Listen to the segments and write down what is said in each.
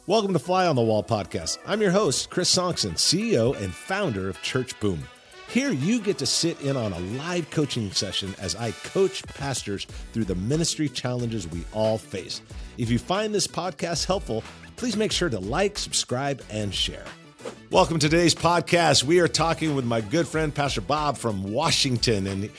Welcome to Fly on the Wall podcast. I'm your host, Chris Sonksen, CEO and founder of Church Boom. Here you get to sit in on a live coaching session as I coach pastors through the ministry challenges we all face. If you find this podcast helpful, please make sure to like, subscribe, and share. Welcome to today's podcast. We are talking with my good friend, Pastor Bob from Washington, and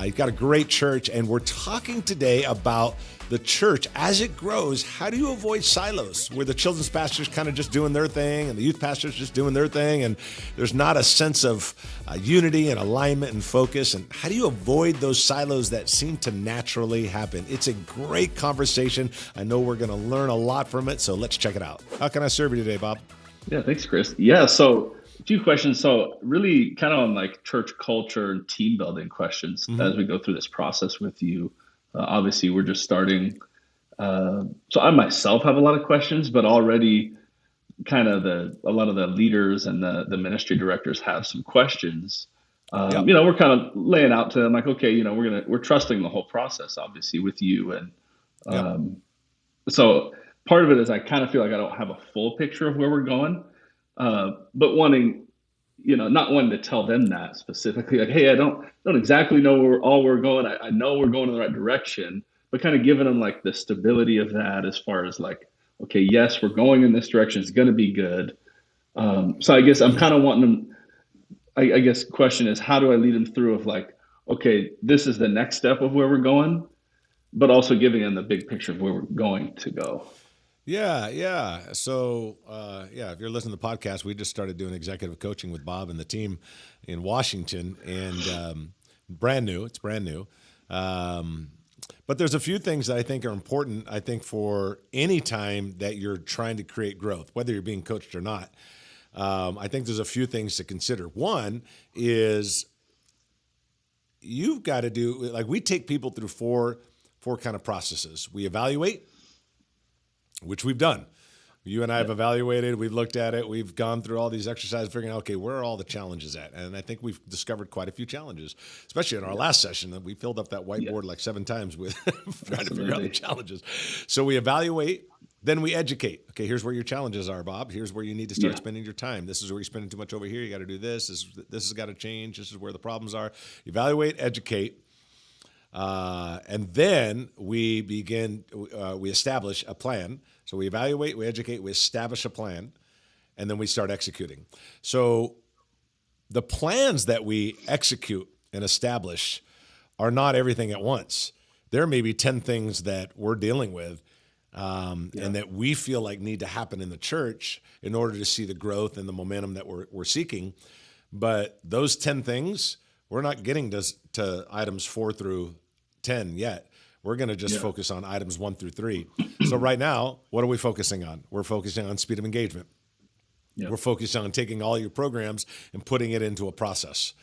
he's got a great church, and we're talking today about the church as it grows. How do you avoid silos where the children's pastors kind of just doing their thing and the youth pastors just doing their thing, and there's not a sense of unity and alignment and focus? And how do you avoid those silos that seem to naturally happen? It's a great conversation. I know we're going to learn a lot from it, so let's check it out. How can I serve you today, Bob? Yeah, thanks, Chris. Yeah, so a few questions. So really kind of on like church culture and team building questions as we go through this process with you. Obviously, we're just starting. So I myself have a lot of questions, but already kind of a lot of the leaders and the ministry directors have some questions. Yep. We're kind of laying out to them like, okay, we're trusting the whole process, obviously, with you. And so part of it is I kind of feel like I don't have a full picture of where we're going, but not wanting to tell them that specifically, like, hey, I don't exactly know where we're going. I know we're going in the right direction, but kind of giving them like the stability of that as far as like, okay, yes, we're going in this direction. It's going to be good. So I guess I'm kind of wanting them, I guess question is, how do I lead them through of like, okay, this is the next step of where we're going, but also giving them the big picture of where we're going to go. Yeah. So, if you're listening to the podcast, we just started doing executive coaching with Bob and the team in Washington, and brand new. It's brand new. But there's a few things that I think are important, I think, for any time that you're trying to create growth, whether you're being coached or not. I think there's a few things to consider. One is you've got to do, like, we take people through four kind of processes. We evaluate, which we've done. You and I have evaluated, we've looked at it, we've gone through all these exercises, figuring out, okay, where are all the challenges at? And I think we've discovered quite a few challenges, especially in our last session that we filled up that whiteboard like 7 times with trying to figure out the challenges. So we evaluate, then we educate. Okay, here's where your challenges are, Bob. Here's where you need to start spending your time. This is where you're spending too much over here. You got to do this. This has got to change. This is where the problems are. Evaluate, educate. And then we we establish a plan. So we evaluate, we educate, we establish a plan, and then we start executing. So the plans that we execute and establish are not everything at once. There may be 10 things that we're dealing with and that we feel like need to happen in the church in order to see the growth and the momentum that we're seeking. But those 10 things, we're not getting to items 4 through 10 yet. We're going to just focus on items 1 through 3. So right now, what are we focusing on? We're focusing on speed of engagement. We're focused on taking all your programs and putting it into a process.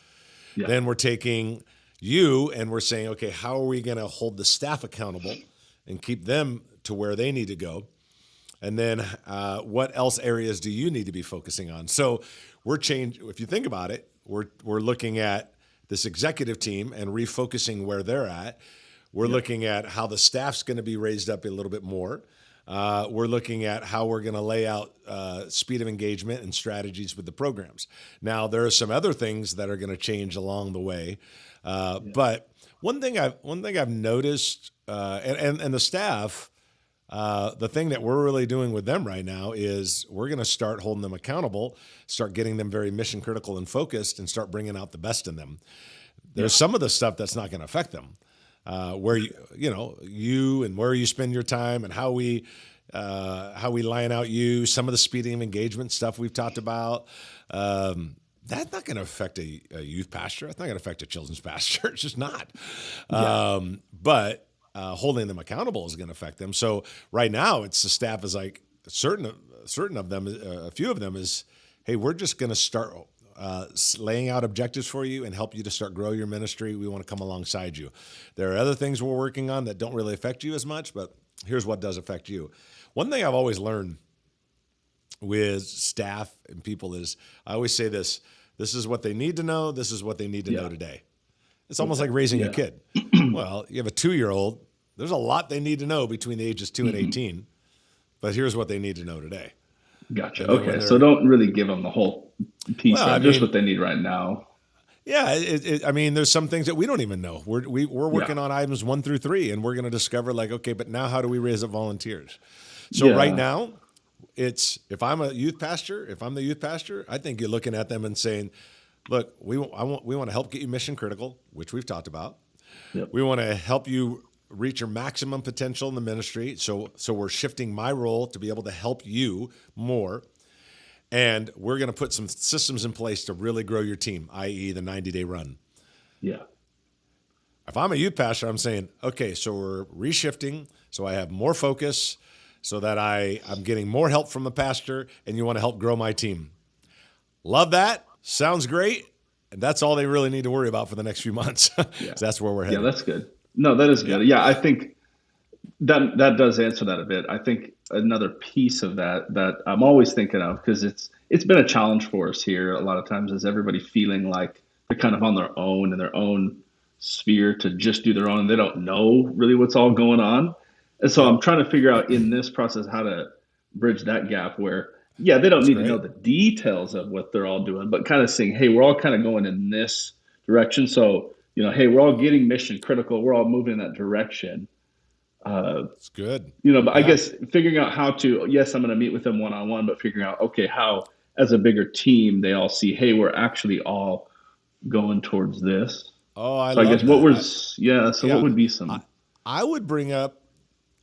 Then we're taking you and we're saying, okay, how are we going to hold the staff accountable and keep them to where they need to go? And then what else areas do you need to be focusing on? So if you think about it, we're looking at this executive team and refocusing where they're at. We're looking at how the staff's going to be raised up a little bit more. We're looking at how we're going to lay out speed of engagement and strategies with the programs. Now, there are some other things that are going to change along the way. But one thing I've noticed, and the staff, the thing that we're really doing with them right now is we're going to start holding them accountable, start getting them very mission critical and focused, and start bringing out the best in them. There's some of the stuff that's not going to affect them. Where you and where you spend your time and how we line out some of the speeding of engagement stuff we've talked about. That's not going to affect a youth pastor. That's not going to affect a children's pastor. It's just not. But holding them accountable is going to affect them. So right now, it's the staff is like certain of them, a few of them is, hey, we're just going to start laying out objectives for you and help you to start grow your ministry. We want to come alongside you. There are other things we're working on that don't really affect you as much, but here's what does affect you. One thing I've always learned with staff and people is I always say this is what they need to know. This is what they need to know today. It's almost like raising a kid. Well, you have a 2-year-old. There's a lot they need to know between the ages 2 and 18, but here's what they need to know today. Gotcha. And then when Okay. So they're, don't really give them the whole piece, well, I right? Just mean, what they need right now. yeah, I mean, there's some things that we don't even know. We're Yeah. working on items 1 through 3, and we're going to discover like, okay, but now how do we raise up volunteers? So right Yeah. now, it's if I'm a youth pastor, if I'm the youth pastor, I think you're looking at them and saying, look, we want to help get you mission critical, which we've talked about. Yep. We want to help you reach your maximum potential in the ministry. So we're shifting my role to be able to help you more. And we're going to put some systems in place to really grow your team, i.e., the 90-day run. Yeah. If I'm a youth pastor, I'm saying, okay, so we're reshifting so I have more focus, so that I'm getting more help from the pastor, and you want to help grow my team. Love that. Sounds great. And that's all they really need to worry about for the next few months. So Yeah. that's where we're Yeah. headed. That's good. No, that is Yeah. good. Yeah. I think that does answer that a bit. I think another piece of that I'm always thinking of, because it's been a challenge for us here a lot of times, is everybody feeling like they're kind of on their own in their own sphere to just do their own. They don't know really what's all going on. And so I'm Yep. trying to figure out in this process how to bridge that gap where, yeah, they don't That's need to know great. the details of what they're all doing, but kind of saying, hey, we're all kind of going in this direction. So, hey, we're all getting mission critical. We're all moving in that direction. It's good. But I Yeah. guess figuring out how to, yes, I'm going to meet with them one on one, but figuring out, okay, how as a bigger team, they all see, hey, we're actually all going towards this. Oh, I So I guess love that. so what Yeah. would be I, some, I would bring up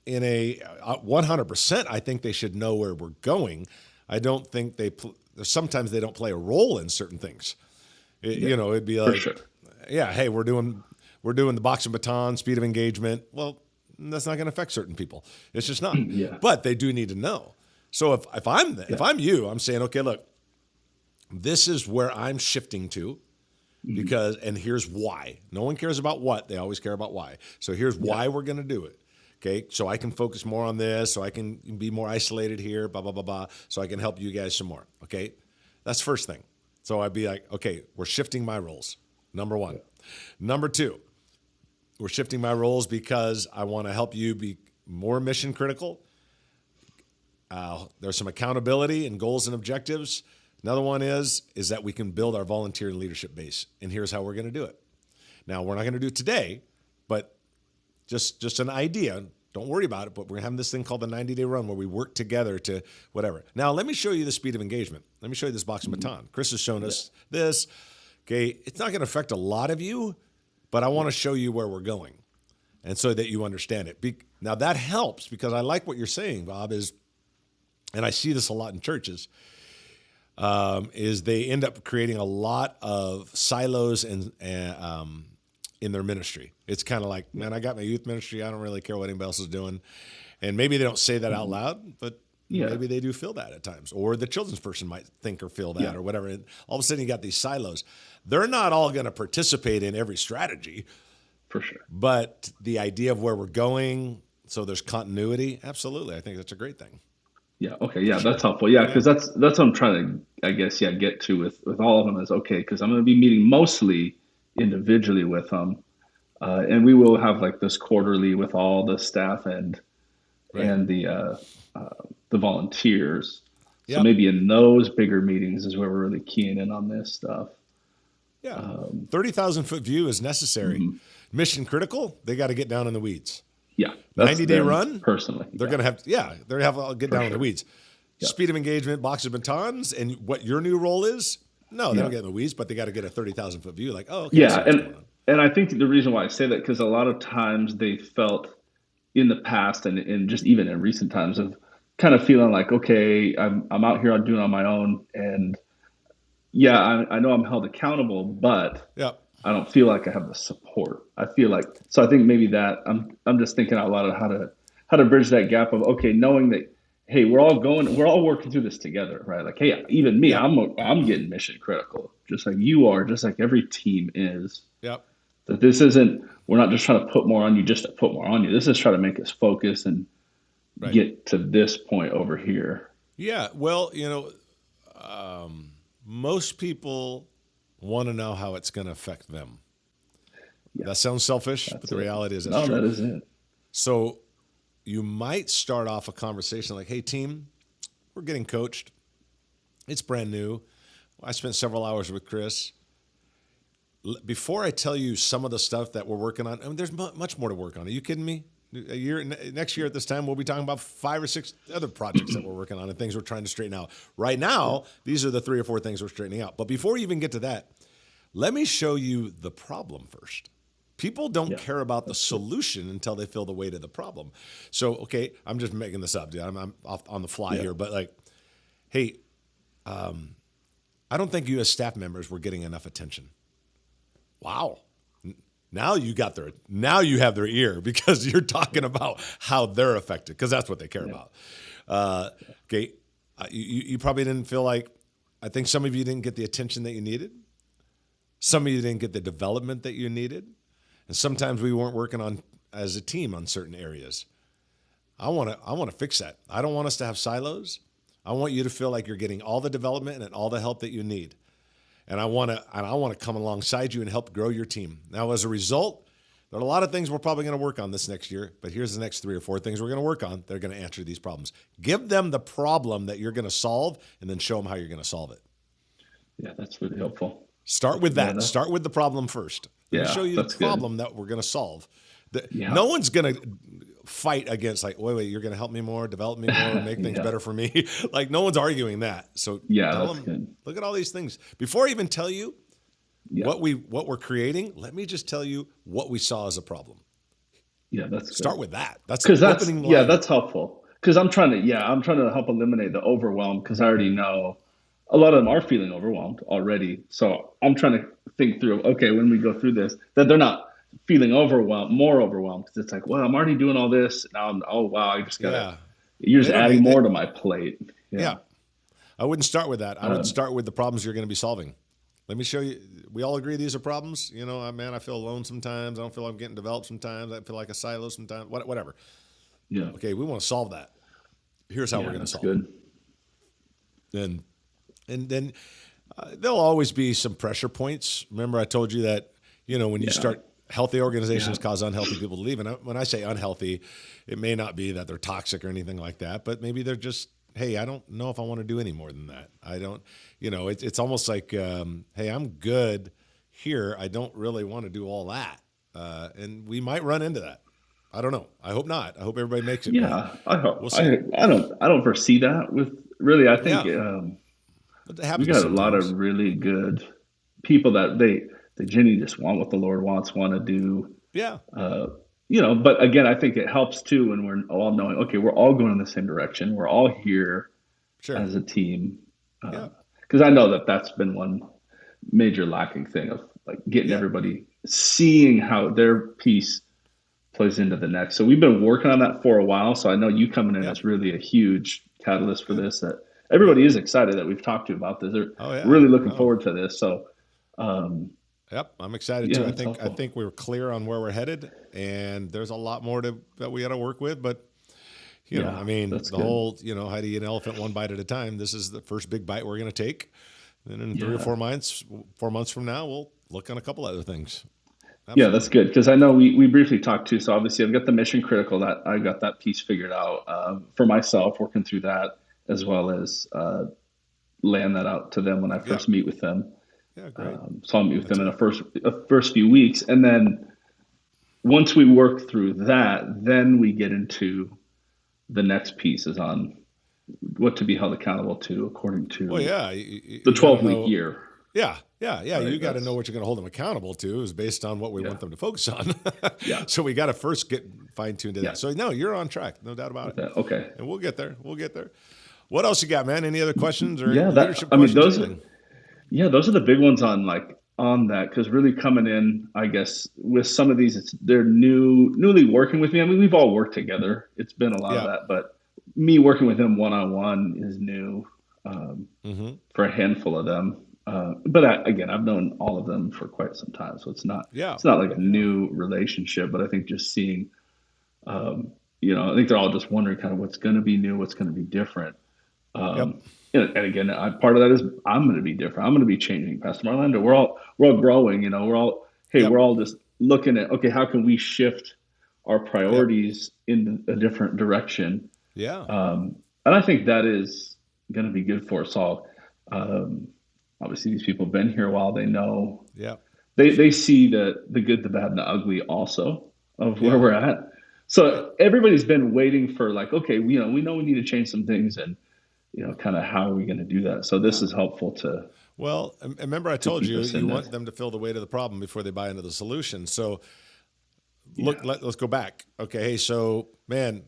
in a 100%, I think they should know where we're going. I don't think sometimes they don't play a role in certain things. yeah, It'd be for like, sure. yeah, hey, we're doing the box and baton, speed of engagement. Well, that's not going to affect certain people. It's just not. Yeah. But they do need to know. So if Yeah. I'm you, I'm saying, okay, look, this is where I'm shifting to, and here's why. No one cares about what, they always care about why. So here's Yeah. why we're going to do it. Okay, so I can focus more on this, so I can be more isolated here, blah, blah, blah, blah, so I can help you guys some more. Okay, that's first thing. So I'd be like, okay, we're shifting my roles. Number one. Yeah. Number two, we're shifting my roles because I want to help you be more mission critical. There's some accountability and goals and objectives. Another one is that we can build our volunteer and leadership base. And here's how we're going to do it. Now, we're not going to do it today, but just an idea. Don't worry about it, but we're having this thing called the 90-day run where we work together to whatever. Now, let me show you the speed of engagement. Let me show you this box and baton. Chris has shown us this. Okay, it's not going to affect a lot of you, but I want to show you where we're going, and so that you understand it. Now, that helps because I like what you're saying, Bob, and I see this a lot in churches, is they end up creating a lot of silos and in their ministry. It's kind of like, man, I got my youth ministry. I don't really care what anybody else is doing. And maybe they don't say that out loud, but Yeah. maybe they do feel that at times. Or the children's person might think or feel that or whatever. And all of a sudden you got these silos. They're not all going to participate in every strategy, For sure. but the idea of where we're going, so there's continuity, absolutely. I think that's a great thing. Yeah. Okay. Yeah. That's helpful. Yeah. Because that's what I'm trying to, I guess, get to with all of them is, okay, because I'm going to be meeting mostly individually with them. And we will have like this quarterly with all the staff and Right. the volunteers. So Yep. maybe in those bigger meetings is where we're really keying in on this stuff. Yeah. 30,000-foot view is necessary. Mission critical, they got to get down in the weeds. Yeah, that's 90-day them run, personally. they're going to have, they're going to have to get down in the sure. weeds. Yeah. Speed of engagement, box of batons, and what your new role is, no, they Yeah. don't get in the weeds, but they got to get a 30,000-foot view. Like, oh, okay, I see Yeah, what's going on. and I think the reason why I say that, because a lot of times they felt in the past and just even in recent times of kind of feeling like, okay, I'm out here, I'm doing on my own, and yeah, I know I'm held accountable, but Yeah. I don't feel like I have the support. I feel like, so I think maybe that I'm just thinking out loud of how to bridge that gap of, okay, knowing that, hey, we're all working through this together, right? Like, hey, even me, Yeah. I'm getting mission critical, just like you are, just like every team is. Yep. That this isn't, we're not just trying to put more on you just to put more on you. This is trying to make us focus and Right. get to this point over here. Yeah. Well, most people want to know how it's going to affect them. Yeah. That sounds selfish, but That's the it. reality is that's No, true. that is it. So you might start off a conversation like, hey, team, we're getting coached. It's brand new. I spent several hours with Chris. Before I tell you some of the stuff that we're working on, I mean, there's much more to work on. Are you kidding me? Next year at this time, we'll be talking about 5 or 6 other projects that we're working on and things we're trying to straighten out. Right now, these are the 3 or 4 things we're straightening out. But before we even get to that, let me show you the problem first. People don't care about the solution until they feel the weight of the problem. So, okay, I'm just making this up, dude. I'm off on the fly here, but like, hey, I don't think you as staff members were getting enough attention. Wow. Now you have their ear because you're talking about how they're affected because that's what they care about. Okay. You probably didn't feel like, I think some of you didn't get the attention that you needed. Some of you didn't get the development that you needed. And sometimes we weren't working on as a team on certain areas. I want to fix that. I don't want us to have silos. I want you to feel like you're getting all the development and all the help that you need. And I want to come alongside you and help grow your team. Now, as a result, there are a lot of things we're probably going to work on this next year, but here's the next 3 or 4 things we're going to work on. They're going to answer these problems. Give them the problem that you're going to solve and then show them how you're going to solve it. Yeah, that's really helpful. Start with that. Start with the problem first. Let me show you the problem that we're going to solve. No one's going to fight against like, wait, you're going to help me more, develop me more, make things better for me. Like no one's arguing that. So tell them, good. Look at all these things. Before I even tell you what we're creating, let me just tell you what we saw as a problem. Yeah, that's start good. with that. That's the opening line. Yeah, that's helpful. Because I'm trying to help eliminate the overwhelm because I already know a lot of them are feeling overwhelmed already. So I'm trying to think through, okay, when we go through this, that they're not feeling more overwhelmed because it's like, well, I'm already doing all this. Now I just got you're just adding more to my plate. Yeah. I wouldn't start with that. I would start with the problems you're going to be solving. Let me show you. We all agree these are problems. You know, man, I feel alone sometimes. I don't feel like I'm getting developed sometimes. I feel like a silo sometimes, whatever. Yeah. Okay. We want to solve that. Here's how we're going to solve it. And then there'll always be some pressure points. Remember I told you that, you know, when you start, healthy organizations cause unhealthy people to leave. And when I say unhealthy, it may not be that they're toxic or anything like that, but maybe they're just, hey, I don't know if I want to do any more than that. I don't, you know, it's almost like, hey, I'm good here. I don't really want to do all that. And we might run into that. I don't know. I hope not. I hope everybody makes it. Yeah, I hope. We'll see. I don't foresee that with really, I think we got a lot of really good people that they genuinely just want what the Lord want to do. Yeah. You know, but again, I think it helps too when we're all knowing, okay, we're all going in the same direction. We're all here as a team. Because I know that's been one major lacking thing of like getting everybody seeing how their piece plays into the next. So we've been working on that for a while. So I know you coming in is really a huge catalyst for this. That everybody is excited that we've talked to about this. They're really looking forward to this. So. Yep, I'm excited too. I think we're clear on where we're headed, and there's a lot more that we got to work with. But you know, I mean, whole, you know, how do you eat an elephant one bite at a time? This is the first big bite we're going to take, and in 3 or 4 months, 4 months from now, we'll look on a couple other things. Absolutely. Yeah, that's good because I know we briefly talked too. So obviously, I've got the mission critical that I got that piece figured out for myself, working through that as well as laying that out to them when I first meet with them. Yeah, great. So I'll meet with them in the first few weeks. And then once we work through that, then we get into the next pieces on what to be held accountable to according to the 12-week year. Yeah. Right? You got to know what you're going to hold them accountable to is based on what we want them to focus on. So we got to first get fine-tuned to that. So no, you're on track. No doubt about it. Okay. And we'll get there. What else you got, man? Any other questions or leadership questions? Those are the big ones on that because really coming in, I guess, with some of these, they're newly working with me. I mean, we've all worked together. It's been a lot of that, but me working with them one-on-one is new for a handful of them. But I've known all of them for quite some time, so it's not like a new relationship. But I think just seeing, I think they're all just wondering kind of what's going to be new, what's going to be different. And again, part of that is I'm going to be different. I'm going to be changing, Pastor Marlando. We're all growing. You know, we're all just looking at how can we shift our priorities in a different direction. Yeah. And I think that is going to be good for us all. Um, Obviously, these people have been here a while. They know Yeah. they see the good, the bad, and the ugly also of where Yeah. we're at. Right. So everybody's been waiting for like, okay, we know we need to change some things, and kind of how are we going to do that? So this Yeah. is helpful Well, remember I to told keep you us you in want this. them to feel the weight of the problem before they buy into the solution. So Yeah, let's go back. Okay, hey, so man,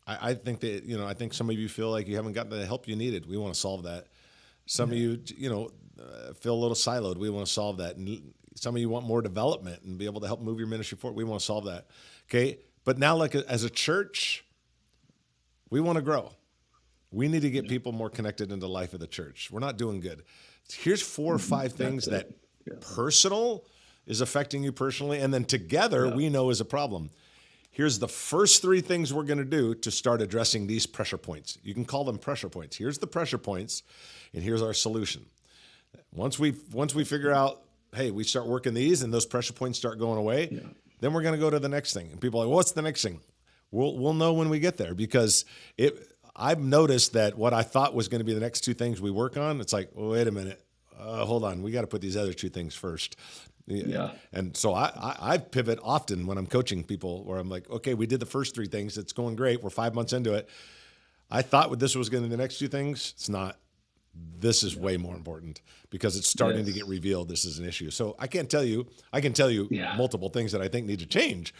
I think that I think some of you feel like you haven't gotten the help you needed. We want to solve that. Some of yeah, you, feel a little siloed. We want to solve that. And some of you want more development and be able to help move your ministry forward. We want to solve that. Okay, but now, like as a church, we want to grow. We need to get yeah. people more connected into the life of the church. We're not doing good. Here's 4 or 5 things That's it. that Yeah, personal is affecting you personally, and then together yeah, we know is a problem. Here's the first 3 things we're going to do to start addressing these pressure points. You can call them pressure points. Here's the pressure points, and here's our solution. Once we figure out, hey, we start working these, and those pressure points start going away, yeah, then we're going to go to the next thing. And people are like, what's the next thing? We'll know when we get there because I've noticed that what I thought was going to be the next 2 things we work on, it's like, well, wait a minute, hold on, we got to put these other 2 things first. yeah, And so I pivot often when I'm coaching people where I'm like, okay, we did the first 3 things. It's going great. We're 5 months into it. I thought this was going to be the next 2 things. It's not. This is way more important because it's starting to get yes, revealed. This is an issue. So I can't tell you, I can tell you yeah, multiple things that I think need to change,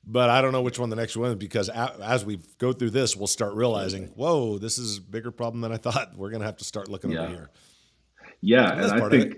but I don't know which one the next one is because as we go through this, we'll start realizing, totally. whoa, this is a bigger problem than I thought. We're going to have to start looking over Yeah, here. yeah, And and that's I part of think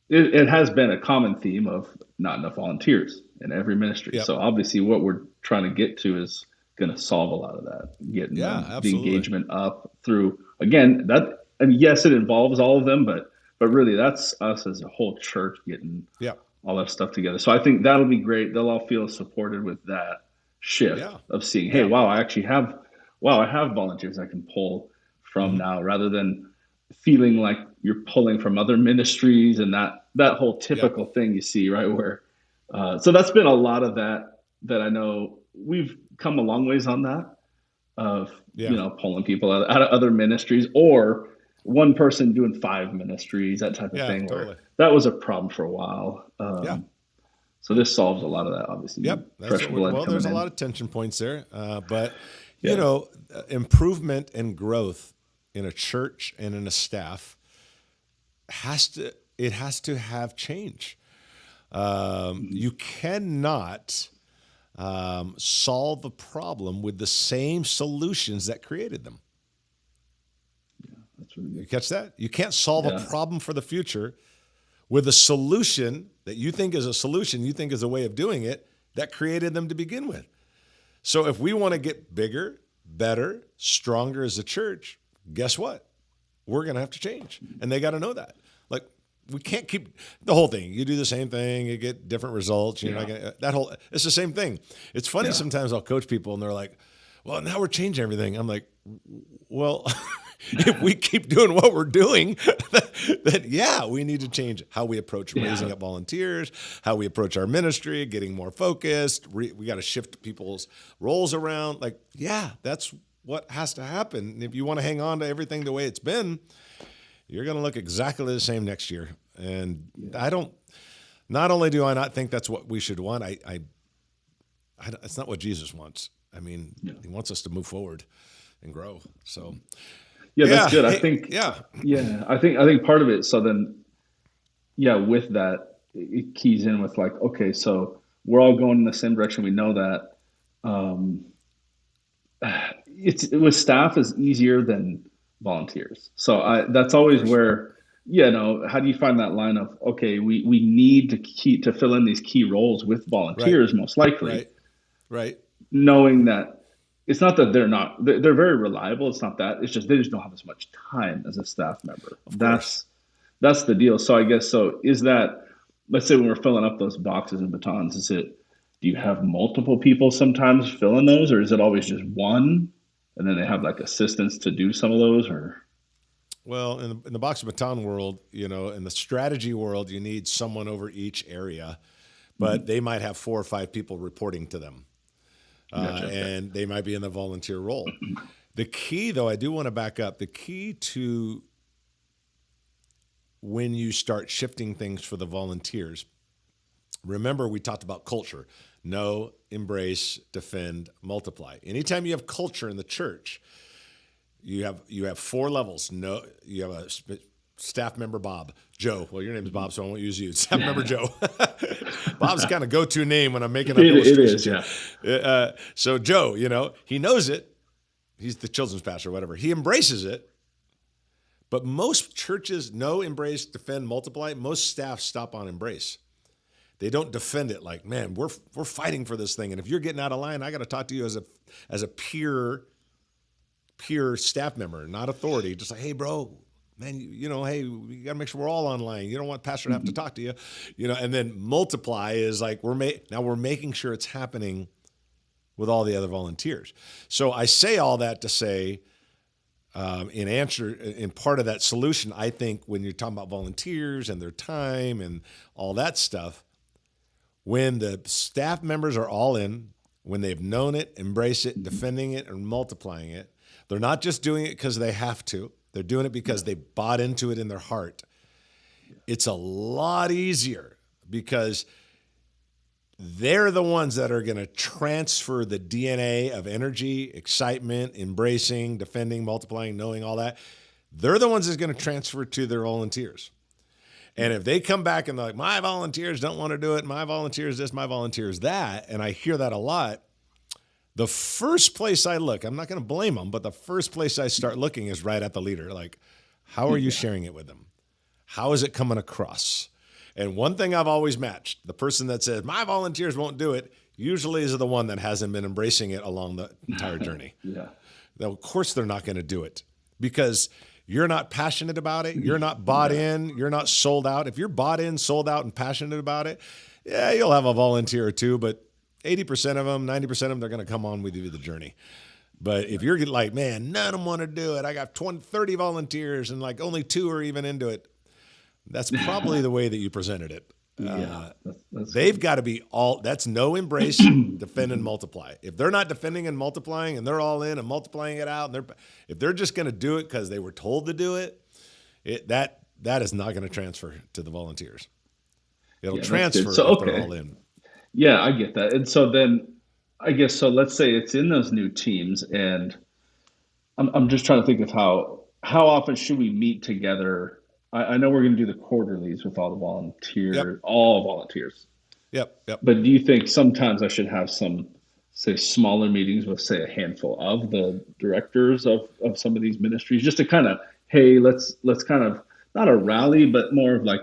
it. it has been a common theme of not enough volunteers in every ministry. Yep. So obviously, what we're trying to get to is going to solve a lot of that, getting Yeah, the absolutely. engagement up through again that. I mean, yes, it involves all of them, but really, that's us as a whole church getting Yep. all that stuff together. So I think that'll be great. They'll all feel supported with that shift Yeah. of seeing, hey, Yeah. wow, I have volunteers I can pull from Mm-hmm. now, rather than feeling like you're pulling from other ministries and that whole Yep. typical thing you see, right? Where so that's been a lot of that I know we've come a long ways on that of Yeah. pulling people out of other ministries or one person doing 5 ministries, that type of Yeah. thing, where Totally. that was a problem for a while. Yeah. So this solves a lot of that. Obviously, new Yep. That's fresh what blood well, there's coming a lot in. of tension points there. But, Yeah, improvement and growth in a church and in a staff has to have change. You cannot solve a problem with the same solutions that created them. that's really You good. catch that? You can't solve a Yeah, problem for the future with a solution that you think is a solution, you think is a way of doing it that created them to begin with. So if we want to get bigger, better, stronger as a church, guess what? We're going to have to change. And they got to know that. Like, we can't keep the whole thing. You do the same thing, you get different results. You're not yeah, gonna it's the same thing. It's funny yeah, sometimes I'll coach people and they're like, well, now we're changing everything. I'm like, well, if we keep doing what we're doing, then yeah, we need to change how we approach raising yeah, up volunteers, how we approach our ministry, getting more focused. We got to shift people's roles around. Like, yeah, that's what has to happen. And if you want to hang on to everything the way it's been, you're going to look exactly the same next year. And yeah, I don't. Not only do I not think that's what we should want, it's not what Jesus wants. I mean, yeah. he wants us to move forward and grow. So, Yeah, that's yeah, good. I hey, think. yeah, Yeah, I think part of it. So then, yeah, with that, it keys in with like, okay, so we're all going in the same direction. We know that. Um, it's with staff is easier than volunteers. So that's of always course. where, how do you find that line of, okay, we need to fill in these key roles with Right, volunteers, most likely, right, right. knowing that it's not that they're very reliable. It's not that, it's just they just don't have as much time as a staff member. Of course. That's the deal. So I guess, so is that, let's say when we're filling up those boxes and batons, do you have multiple people sometimes filling those, or is it always just one? And then they have like assistants to do some of those, or Well, in the box of baton world, in the strategy world, you need someone over each area, but Mhm. they might have 4 or 5 people reporting to them, Gotcha. Okay. and they might be in the volunteer role. The key, though, I do want to back up. The key to when you start shifting things for the volunteers, remember we talked about culture. Know, embrace, defend, multiply. Anytime you have culture in the church, you have 4 levels. No, you have a staff member, Bob. Joe. Well, your name is Bob, so I won't use you. Staff member Joe. Bob's kind of go-to name when I'm making up illustrations. It is, yeah. So Joe, he knows it. He's the children's pastor, whatever. He embraces it. But most churches know, embrace, defend, multiply. Most staff stop on embrace. They don't defend it like, man, we're fighting for this thing. And if you're getting out of line, I got to talk to you as a peer staff member, not authority. Just like, hey, bro, man, hey, we got to make sure we're all online. You don't want pastor to have to talk to you, And then multiply is like we're making sure it's happening with all the other volunteers. So I say all that to say, in part of that solution, I think when you're talking about volunteers and their time and all that stuff, when the staff members are all in, when they've known it, embrace it, defending it, and multiplying it, they're not just doing it because they have to. They're doing it because they bought into it in their heart. It's a lot easier because they're the ones that are going to transfer the DNA of energy, excitement, embracing, defending, multiplying, knowing all that. They're the ones that's going to transfer to their volunteers. And if they come back and they're like, my volunteers don't want to do it, my volunteers this, my volunteers that, and I hear that a lot, the first place I look, I'm not going to blame them, but the first place I start looking is right at the leader. Like, how are you sharing it with them? How is it coming across? And one thing I've always matched, the person that says, my volunteers won't do it, usually is the one that hasn't been embracing it along the entire journey. Yeah. Now, of course they're not going to do it because you're not passionate about it. You're not bought in. You're not sold out. If you're bought in, sold out, and passionate about it, yeah, you'll have a volunteer or two, but 80% of them, 90% of them, they're going to come on with you the journey. But if you're like, man, none of them want to do it. I got 30 volunteers and like only 2 are even into it. That's probably the way that you presented it. They've got to be all, that's no embrace, defend and multiply. If they're not defending and multiplying and they're all in and multiplying it out, and if they're just going to do it because they were told to do it, that is not going to transfer to the volunteers. It'll transfer if they're all in. Yeah, I get that. And so then I guess, so let's say it's in those new teams, and I'm just trying to think of how often should we meet together. I know we're going to do the quarterlies with all the volunteers, all volunteers. Yep. But do you think sometimes I should have some, say, smaller meetings with, say, a handful of the directors of some of these ministries, just to kind of, hey, let's kind of, not a rally, but more of like,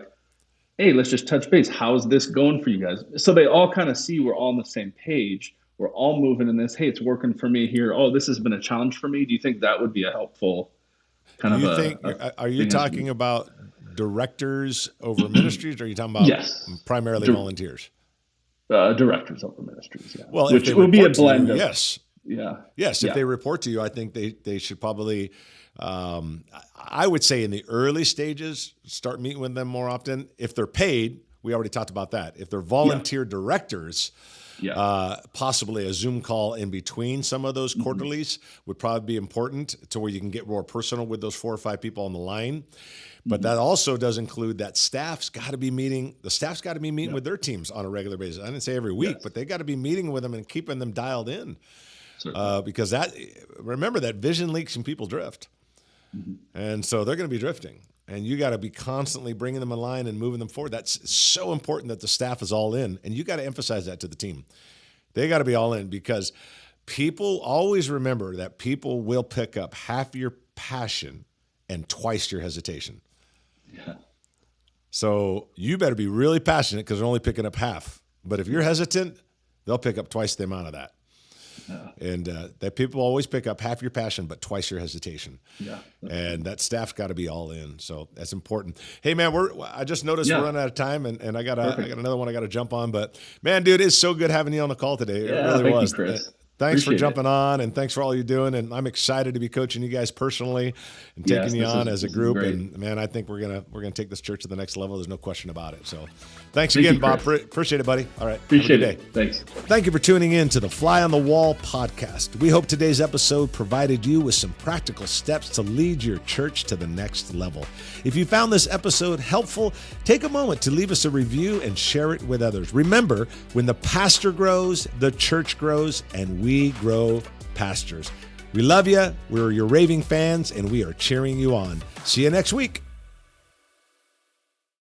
hey, let's just touch base. How's this going for you guys? So they all kind of see we're all on the same page. We're all moving in this. Hey, it's working for me here. Oh, this has been a challenge for me. Do you think that would be a helpful kind of are you talking about directors over ministries, or are you talking about primarily volunteers? Directors over ministries, yeah. Well, which would be a blend of, yes. Yeah. Yes, if they report to you, I think they should probably, I would say in the early stages, start meeting with them more often. If they're paid, we already talked about that. If they're volunteer directors, possibly a Zoom call in between some of those quarterlies would probably be important to where you can get more personal with those 4 or 5 people on the line. But that also does include that the staff's got to be meeting with their teams on a regular basis. I didn't say every week, but they got to be meeting with them and keeping them dialed in. Because remember that vision leaks and people drift. And so they're going to be drifting. And you got to be constantly bringing them in line and moving them forward. That's so important that the staff is all in. And you got to emphasize that to the team. They got to be all in, because people always remember that people will pick up half your passion and twice your hesitation. Yeah. So you better be really passionate, because they're only picking up half. But if you're hesitant, they'll pick up twice the amount of that. And that people always pick up half your passion, but twice your hesitation. Yeah, and that staff's got to be all in. So that's important. Hey man, I just noticed we're running out of time, and I got another one I got to jump on. But man, dude, it's so good having you on the call today. It really was. Thank you, Chris. Thanks for Appreciate jumping on, and thanks for all you're doing. And I'm excited to be coaching you guys personally and taking you on as a group. And man, I think we're gonna take this church to the next level. There's no question about it. So, thanks again, Bob. Appreciate it, buddy. All right, appreciate have a good it. day. Thanks. Thank you for tuning in to the Fly on the Wall podcast. We hope today's episode provided you with some practical steps to lead your church to the next level. If you found this episode helpful, take a moment to leave us a review and share it with others. Remember, when the pastor grows, the church grows, and we grow pastors. We love you. We're your raving fans, and we are cheering you on. See you next week.